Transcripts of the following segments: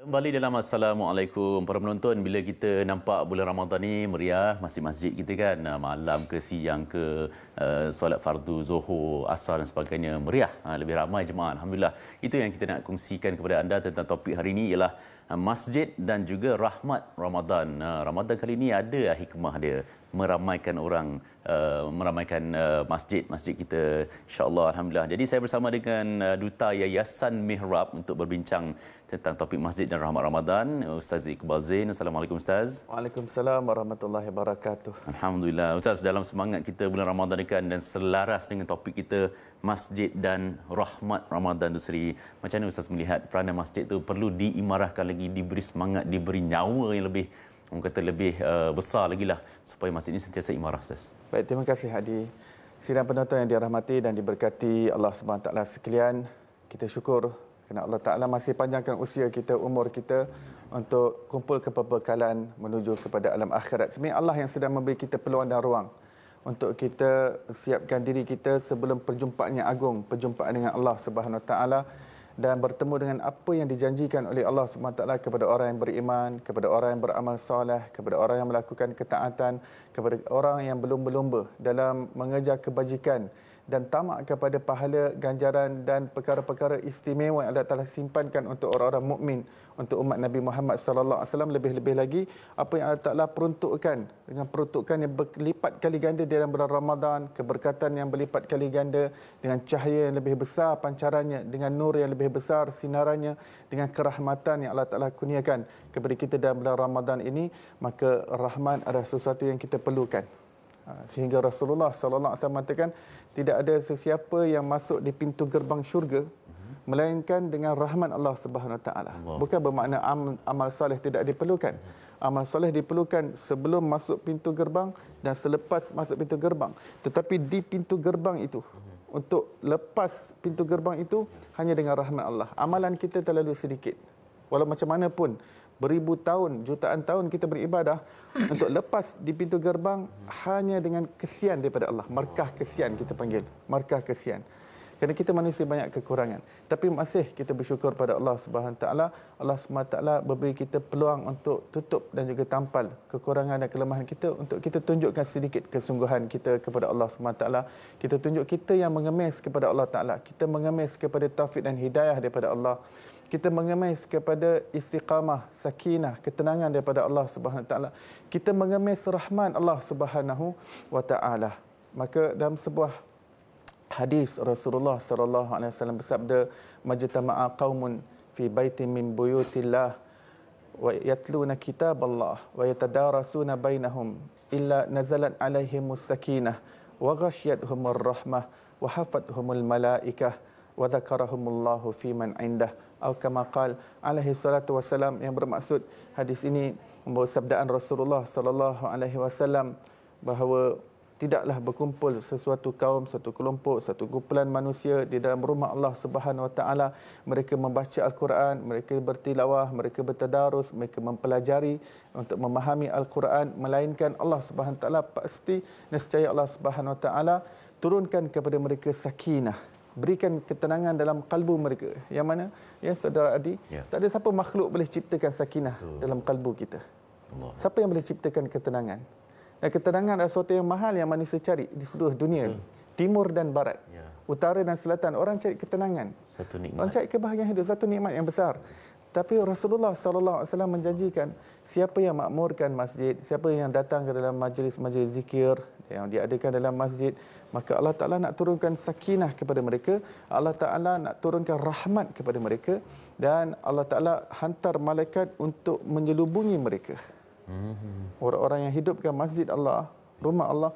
Kembali dalam Assalamualaikum para penonton. Bila kita nampak bulan Ramadan ni meriah masjid-masjid kita kan, malam ke siang ke, solat fardu Zuhur, Asar dan sebagainya meriah, lebih ramai jemaah. Alhamdulillah. Itu yang kita nak kongsikan kepada anda tentang topik hari ini ialah masjid dan juga rahmat Ramadan. Ramadan kali ini ada hikmah dia, meramaikan orang, meramaikan masjid kita, insya-Allah. Alhamdulillah. Jadi saya bersama dengan Duta Yayasan Mihrab untuk berbincang tentang topik masjid dan rahmat Ramadan, Ustaz Iqbal Zain. Assalamualaikum Ustaz. Waalaikumsalam warahmatullahi wabarakatuh. Alhamdulillah. Ustaz, dalam semangat kita bulan Ramadan ni kan, dan selaras dengan topik kita masjid dan rahmat Ramadan tu sendiri, macam mana Ustaz melihat peranan masjid tu perlu diimarahkan lagi, diberi semangat, diberi nyawa yang lebih, orang kata lebih besar lagi lah, supaya masjid ini sentiasa imarah, Ustaz? Baik, terima kasih Hadi. Sidang penonton yang dirahmati dan diberkati Allah Subhanahu Taala sekalian, kita syukur kerana Allah Ta'ala masih panjangkan usia kita, umur kita untuk kumpul ke pembekalan menuju kepada alam akhirat. Sebenarnya Allah yang sedang memberi kita peluang dan ruang untuk kita siapkan diri kita sebelum perjumpaan yang agung, perjumpaan dengan Allah Subhanahu Ta'ala, dan bertemu dengan apa yang dijanjikan oleh Allah Subhanahu Ta'ala kepada orang yang beriman, kepada orang yang beramal soleh, kepada orang yang melakukan ketaatan, kepada orang yang belum berlumba dalam mengejar kebajikan dan tamak kepada pahala, ganjaran dan perkara-perkara istimewa yang Allah Taala simpankan untuk orang-orang mukmin, untuk umat Nabi Muhammad sallallahu alaihi wasallam. Lebih-lebih lagi apa yang Allah Taala peruntukkan dengan peruntukan yang berlipat kali ganda dalam bulan Ramadan, keberkatan yang berlipat kali ganda, dengan cahaya yang lebih besar pancarannya, dengan nur yang lebih besar sinarannya, dengan kerahmatan yang Allah Taala kurniakan kepada kita dalam bulan Ramadan ini, maka rahmat adalah sesuatu yang kita perlukan. Sehingga Rasulullah sallallahu alaihi wasallam mengatakan tidak ada sesiapa yang masuk di pintu gerbang syurga melainkan dengan rahmat Allah Subhanahu Wa Taala. Bukan bermakna amal soleh tidak diperlukan. Amal soleh diperlukan sebelum masuk pintu gerbang dan selepas masuk pintu gerbang. Tetapi di pintu gerbang itu, untuk lepas pintu gerbang itu, hanya dengan rahmat Allah. Amalan kita terlalu sedikit. Walau macam mana pun, beribu tahun, jutaan tahun kita beribadah, untuk lepas di pintu gerbang hanya dengan kesian daripada Allah. Markah kesian kita panggil, markah kesian. Kerana kita manusia banyak kekurangan, tapi masih kita bersyukur pada Allah Subhanahu Taala. Allah Subhanahu Taala memberi kita peluang untuk tutup dan juga tampal kekurangan dan kelemahan kita, untuk kita tunjukkan sedikit kesungguhan kita kepada Allah Subhanahu Taala. Kita tunjuk kita yang mengemis kepada Allah Taala, kita mengemis kepada taufik dan hidayah daripada Allah. Kita mengemis kepada istiqamah, sakinah, ketenangan daripada Allah Subhanahu Taala. Kita mengemis rahmat Allah Subhanahu wa Taala. Maka dalam sebuah hadis Rasulullah sallallahu alaihi wasallam bersabda, majtama'a qaumun fi baitin min buyutillah wa yatluna kitaballah wa yatadarasuna bainahum illa nazalat alaihimus sakinah wa ghasyiyatuhumur rahmah wa hafathumul malaikah wa dzakarahumullahu fi man indah, atau kama qala alaihi salatu wasalam, yang bermaksud hadis ini membawa sabdaan Rasulullah sallallahu alaihi wasallam bahawa tidaklah berkumpul sesuatu kaum, satu kelompok, satu kumpulan manusia di dalam rumah Allah Subhanahu wa Taala. Mereka membaca Al-Quran, mereka bertilawah, mereka bertadarus, mereka mempelajari untuk memahami Al-Quran, melainkan Allah Subhanahu wa Taala pasti nescaya Allah Subhanahu wa Taala turunkan kepada mereka sakinah, berikan ketenangan dalam kalbu mereka. Yang mana, ya saudara Adi, tak ada siapa makhluk boleh ciptakan sakinah dalam kalbu kita. Siapa yang boleh ciptakan ketenangan? Dan ketenangan adalah sesuatu yang mahal yang manusia cari di seluruh dunia. Timur dan barat, utara dan selatan, orang cari ketenangan. Satu nikmat. Orang cari kebahagiaan hidup, satu nikmat yang besar. Tapi Rasulullah sallallahu alaihi wasallam menjanjikan, siapa yang makmurkan masjid, siapa yang datang ke dalam majlis-majlis zikir yang diadakan dalam masjid, maka Allah Taala nak turunkan sakinah kepada mereka, Allah Taala nak turunkan rahmat kepada mereka, dan Allah Taala hantar malaikat untuk menyelubungi mereka. Orang-orang yang hidupkan masjid Allah, rumah Allah,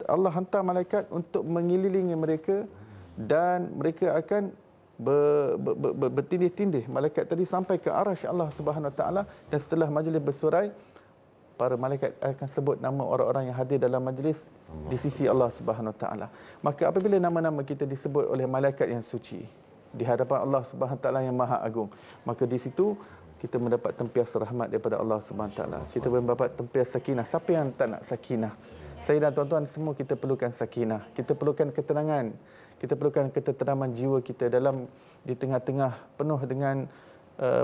Allah hantar malaikat untuk mengelilingi mereka, dan mereka akan bertindih-tindih. Malaikat tadi sampai ke arasy Allah Subhanahu Wa Taala, dan setelah majlis bersurai, para malaikat akan sebut nama orang-orang yang hadir dalam majlis di sisi Allah Subhanahu Wa Taala. Maka apabila nama-nama kita disebut oleh malaikat yang suci di hadapan Allah Subhanahu Wa Taala yang Maha Agung, maka di situ kita mendapat tempias rahmat daripada Allah Subhanahu Taala. Kita mendapat tempias sakinah. Siapa yang tak nak sakinah? Saya dan tuan-tuan semua kita perlukan sakinah. Kita perlukan ketenangan. Kita perlukan ketenteraman jiwa kita dalam di tengah-tengah penuh dengan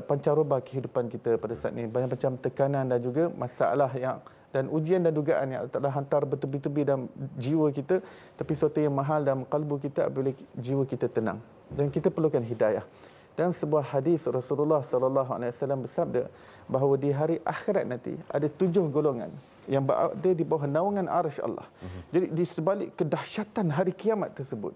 pancaroba kehidupan kita pada saat ini. Banyak macam tekanan dan juga masalah yang dan ujian dan dugaan yang telah hantar bertubi-tubi dalam jiwa kita, tapi sesuatu yang mahal dalam kalbu kita apabila jiwa kita tenang. Dan kita perlukan hidayah. Dan sebuah hadis Rasulullah sallallahu alaihi wasallam bersabda bahawa di hari akhirat nanti ada 7 golongan yang berada di bawah naungan arsy Allah. Jadi di sebalik kedahsyatan hari kiamat tersebut,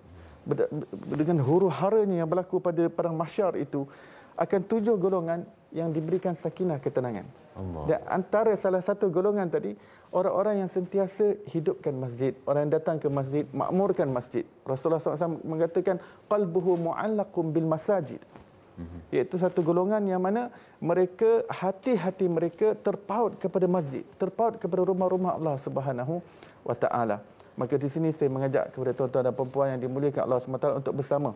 dengan huru-haranya yang berlaku pada perang mahsyar itu, akan 7 golongan yang diberikan sakinah ketenangan. Allah. Dan antara salah satu golongan tadi, orang-orang yang sentiasa hidupkan masjid, orang yang datang ke masjid, makmurkan masjid. Rasulullah SAW mengatakan qalbuhu mu'allaqun bil masajid. Iaitu satu golongan yang mana mereka, hati-hati mereka terpaut kepada masjid, terpaut kepada rumah-rumah Allah Subhanahu wa taala. Maka di sini saya mengajak kepada tuan-tuan dan puan-puan yang dimuliakan Allah SWT untuk bersama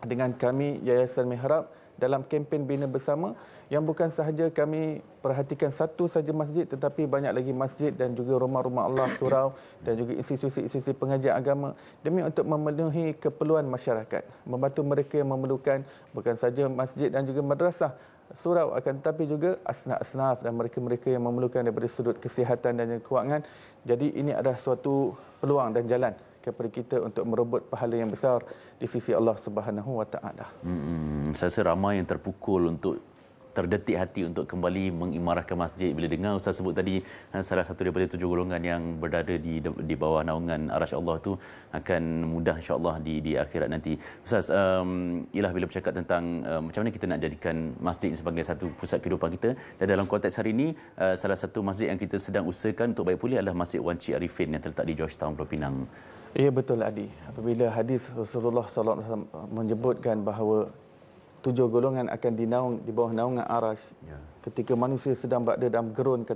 dengan kami Yayasan Mihrab dalam kempen Bina Bersama, yang bukan sahaja kami perhatikan satu saja masjid, tetapi banyak lagi masjid dan juga rumah-rumah Allah, surau dan juga institusi-institusi pengajian agama, demi untuk memenuhi keperluan masyarakat, membantu mereka yang memerlukan, bukan saja masjid dan juga madrasah, surau, akan tetapi juga asnaf-asnaf dan mereka-mereka yang memerlukan daripada sudut kesihatan dan kewangan. Jadi ini adalah suatu peluang dan jalan kepada kita untuk merebut pahala yang besar di sisi Allah Subhanahu wa taala. Saya rasa ramai yang terpukul untuk terdetik hati untuk kembali mengimarahkan masjid bila dengar Ustaz sebut tadi salah satu daripada 7 golongan yang berada di bawah naungan arsy Allah tu akan mudah insya-Allah di akhirat nanti. Ustaz, ialah bila bercakap tentang macam mana kita nak jadikan masjid sebagai satu pusat kehidupan kita, dan dalam konteks hari ini salah satu masjid yang kita sedang usahakan untuk baik pulih adalah Masjid Wan Cik Arifin yang terletak di Georgetown, Pulau Pinang. Ya, betul Adi. Apabila hadis Rasulullah sallallahu alaihi wasallam menyebutkan bahawa 7 golongan akan di bawah naungan arasy, ketika manusia sedang berada dalam gerun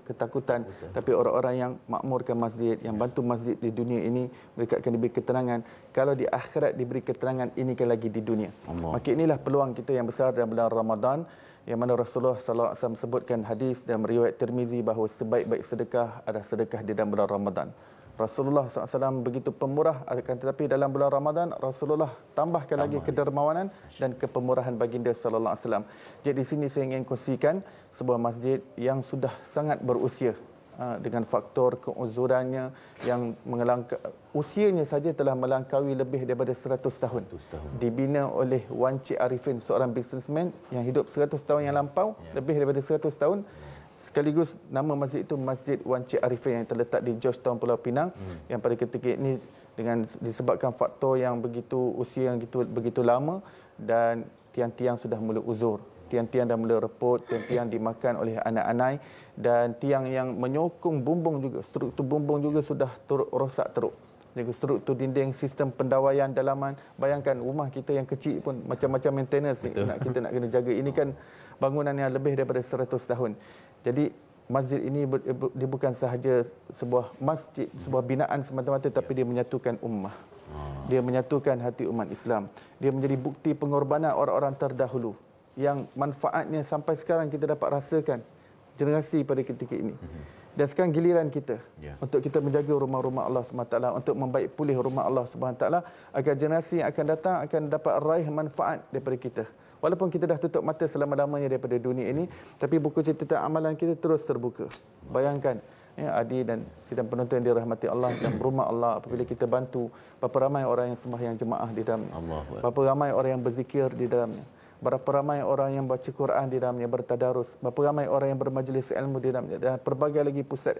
ketakutan, tapi orang-orang yang makmurkan masjid, yang bantu masjid di dunia ini, mereka akan diberi ketenangan. Kalau di akhirat diberi ketenangan, ini kan lagi di dunia. Allah. Maka inilah peluang kita yang besar dalam bulan Ramadan, yang mana Rasulullah sallallahu alaihi wasallam sebutkan hadis dalam riwayat Tirmizi bahawa sebaik-baik sedekah adalah sedekah di dalam bulan Ramadan. Rasulullah SAW begitu pemurah, akan tetapi dalam bulan Ramadan Rasulullah tambahkan lagi kedermawanan dan kepemurahan baginda sallallahu alaihi wasallam. Jadi di sini saya ingin kongsikan sebuah masjid yang sudah sangat berusia, dengan faktor keuzurannya yang usianya saja telah melangkaui lebih daripada 100 tahun. Dibina oleh Wan Cik Arifin, seorang businessman yang hidup 100 tahun yang lampau, lebih daripada 100 tahun. Sekaligus nama masjid itu Masjid Wan Cik Arifin yang terletak di Georgetown, Pulau Pinang, yang pada ketika ini dengan disebabkan faktor yang usia yang begitu lama, dan tiang-tiang sudah mula uzur, tiang-tiang dah mula reput, tiang-tiang dimakan oleh anak-anak, dan tiang yang menyokong bumbung juga, struktur bumbung juga sudah rosak teruk. Juga struktur dinding, sistem pendawaian dalaman. Bayangkan rumah kita yang kecil pun macam-macam maintenance kita nak kena jaga. Ini kan bangunan yang lebih daripada 100 tahun. Jadi masjid ini dia bukan sahaja sebuah masjid, sebuah binaan semata-mata, tapi dia menyatukan ummah. Dia menyatukan hati umat Islam. Dia menjadi bukti pengorbanan orang-orang terdahulu yang manfaatnya sampai sekarang kita dapat rasakan generasi pada ketika ini. Dan sekarang giliran kita untuk kita menjaga rumah-rumah Allah SWT, untuk membaik pulih rumah Allah SWT, agar generasi yang akan datang akan dapat raih manfaat daripada kita. Walaupun kita dah tutup mata selama-lamanya daripada dunia ini, tapi buku catatan amalan kita terus terbuka. Bayangkan, Adi dan sidang penonton yang dirahmati Allah dan rumah Allah, apabila kita bantu berapa ramai orang yang sembahyang jemaah di dalamnya, berapa ramai orang yang berzikir di dalamnya, berapa ramai orang yang baca Quran di dalamnya, bertadarus, berapa ramai orang yang bermajlis ilmu di dalamnya, dan pelbagai lagi pusat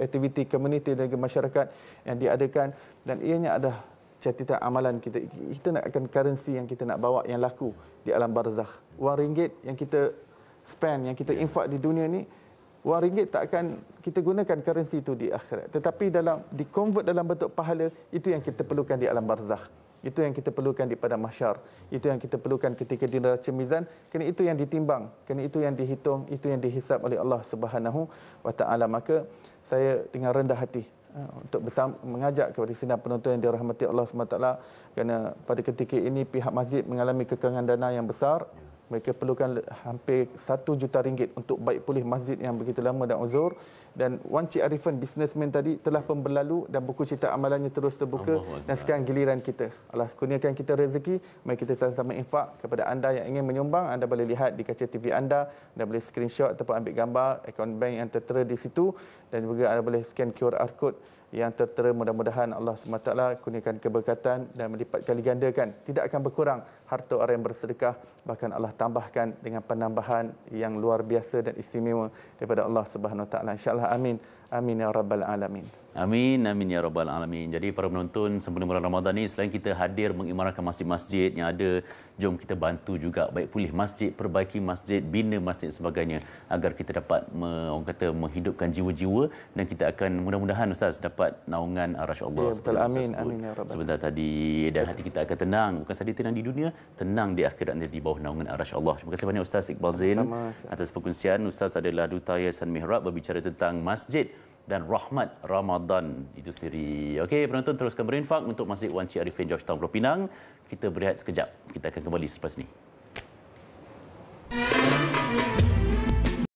aktiviti community dan masyarakat yang diadakan. Dan ianya adalah catatan amalan kita. Kita nak akan currency yang kita nak bawa yang laku di alam barzakh. Wang ringgit yang kita spend, yang kita infak di dunia ni, wang ringgit tak akan kita gunakan currency itu di akhirat. Tetapi di convert dalam bentuk pahala, itu yang kita perlukan di alam barzakh. Itu yang kita perlukan di padang mahsyar. Itu yang kita perlukan ketika di neraca mizan. Kerana itu yang ditimbang, kerana itu yang dihitung, itu yang dihisap oleh Allah Subhanahu wa taala. Maka saya dengan rendah hati untuk mengajak kepada sidang penonton yang dirahmati Allah SWT, kerana pada ketika ini pihak masjid mengalami kekurangan dana yang besar, Mereka perlukan hampir 1 juta ringgit untuk baik pulih masjid yang begitu lama dan uzur. Dan Wan Cik Arifan, businessman tadi, telah pun berlalu dan buku cerita amalannya terus terbuka. Dan sekarang giliran kita. Allah kurniakan kita rezeki, mari kita sama-sama infak. Kepada anda yang ingin menyumbang, anda boleh lihat di kaca TV anda boleh screenshot ataupun ambil gambar akaun bank yang tertera di situ, dan juga anda boleh scan QR code yang tertera. Mudah-mudahan Allah SWT kurniakan keberkatan dan melipat kali gandakan. Tidak akan berkurang harta orang yang bersedekah, bahkan Allah tambahkan dengan penambahan yang luar biasa dan istimewa daripada Allah Subhanahu Wa Taala. Insya-Allah, amin. Amin ya rabbal alamin. Amin, amin ya rabbal alamin. Jadi para penonton, sempena bulan Ramadan ni, selain kita hadir mengimarahkan masjid-masjid yang ada, jom kita bantu juga baik pulih masjid, perbaiki masjid, bina masjid dan sebagainya, agar kita dapat orang kata menghidupkan jiwa-jiwa, dan kita akan mudah-mudahan Ustaz dapat naungan arasy Allah. Ya, betul. Amin, amin ya rabbal. Sebentar tadi, dan hati kita akan tenang, bukan sahaja tenang di dunia, tenang di akhirat nanti di bawah naungan arasy Allah. Terima kasih banyak Ustaz Iqbal Zain atas perkongsian. Ustaz adalah Duta Yayasan Mihrab berbicara tentang masjid dan rahmat Ramadan itu sendiri. Okey, penonton, teruskan berinfak untuk Masjid Wan Cik Arifin, Georgetown, Pulau Pinang. Kita berehat sekejap. Kita akan kembali selepas ini.